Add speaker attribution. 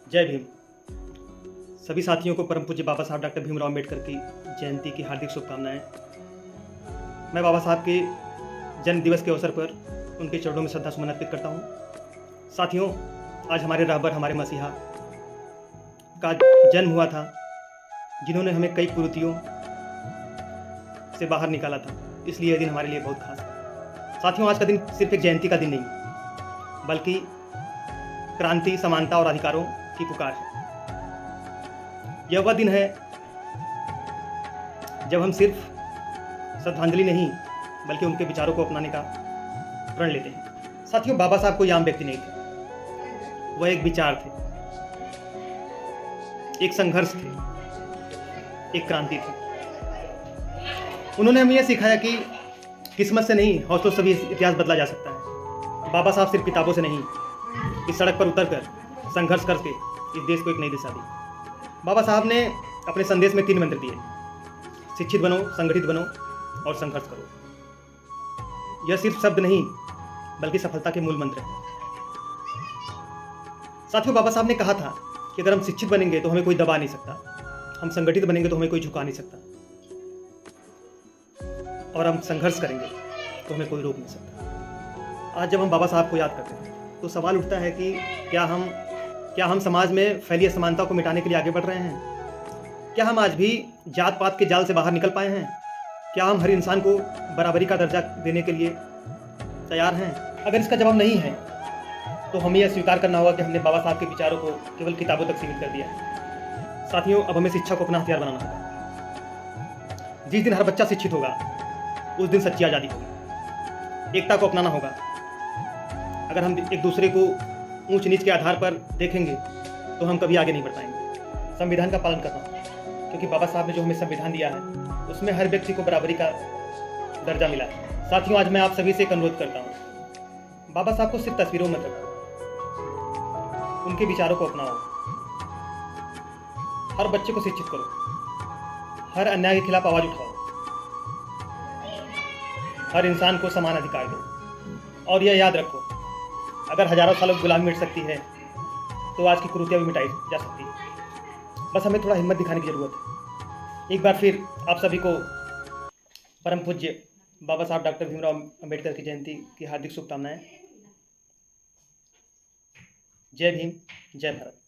Speaker 1: जय भीम। सभी साथियों को परम पूज्य बाबा साहब डॉक्टर भीमराव अम्बेडकर की जयंती की हार्दिक शुभकामनाएं। मैं बाबा साहब के जन्म दिवस के अवसर पर उनके चरणों में श्रद्धा सुमन अर्पित करता हूं। साथियों, आज हमारे रहबर, हमारे मसीहा का जन्म हुआ था, जिन्होंने हमें कई कुरीतियों से बाहर निकाला था। इसलिए यह दिन हमारे लिए बहुत खास है। साथियों, आज का दिन सिर्फ एक जयंती का दिन नहीं, बल्कि क्रांति, समानता और अधिकारों की पुकार है। यह वह दिन है जब हम सिर्फ श्रद्धांजलि नहीं, बल्कि उनके विचारों को अपनाने का प्रण लेते हैं। साथियों, बाबा साहब कोई आम व्यक्ति नहीं थे। वह एक विचार थे, एक संघर्ष थे, एक क्रांति थी। उन्होंने हमें यह सिखाया कि किस्मत से नहीं, हौसलों से भी इतिहास बदला जा सकता है। बाबा साहब सिर्फ किताबों से नहीं, इस सड़क पर उतरकर संघर्ष करके इस देश को एक नई दिशा दी। बाबा साहब ने अपने संदेश में 3 मंत्र दिए: शिक्षित बनो, संगठित बनो और संघर्ष करो। यह सिर्फ शब्द नहीं, बल्कि सफलता के मूल मंत्र हैं। साथियों, बाबा साहब ने कहा था कि अगर हम शिक्षित बनेंगे तो हमें कोई दबा नहीं सकता, हम संगठित बनेंगे तो हमें कोई झुका नहीं सकता, और हम संघर्ष करेंगे तो हमें कोई रोक नहीं सकता। आज जब हम बाबा साहब को याद करते हैं तो सवाल उठता है कि क्या हम समाज में फैली असमानता को मिटाने के लिए आगे बढ़ रहे हैं? क्या हम आज भी जात पात के जाल से बाहर निकल पाए हैं? क्या हम हर इंसान को बराबरी का दर्जा देने के लिए तैयार हैं? अगर इसका जवाब नहीं है तो हमें यह स्वीकार करना होगा कि हमने बाबा साहब के विचारों को केवल किताबों तक सीमित कर दिया है। साथियों, अब हमें शिक्षा को अपना हथियार बनाना होगा। जिस दिन हर बच्चा शिक्षित होगा, उस दिन सच्ची आज़ादी होगी। एकता को अपनाना होगा। अगर हम एक दूसरे को ऊंच नीच के आधार पर देखेंगे तो हम कभी आगे नहीं बढ़ पाएंगे। संविधान का पालन करना, क्योंकि बाबा साहब ने जो हमें संविधान दिया है उसमें हर व्यक्ति को बराबरी का दर्जा मिला है। साथियों, आज मैं आप सभी से एक अनुरोध करता हूँ, बाबा साहब को सिर्फ तस्वीरों में रखो, उनके विचारों को अपनाओ। हर बच्चे को शिक्षित करो, हर अन्याय के खिलाफ आवाज उठाओ, हर इंसान को समान अधिकार दो। और यह याद रखो, अगर हजारों सालों की गुलामी मिट सकती है तो आज की कुरीतियां भी मिटाई जा सकती है। बस हमें थोड़ा हिम्मत दिखाने की जरूरत है। एक बार फिर आप सभी को परम पूज्य बाबा साहब डॉक्टर भीमराव अम्बेडकर की जयंती की हार्दिक शुभकामनाएं। जय भीम, जय भारत।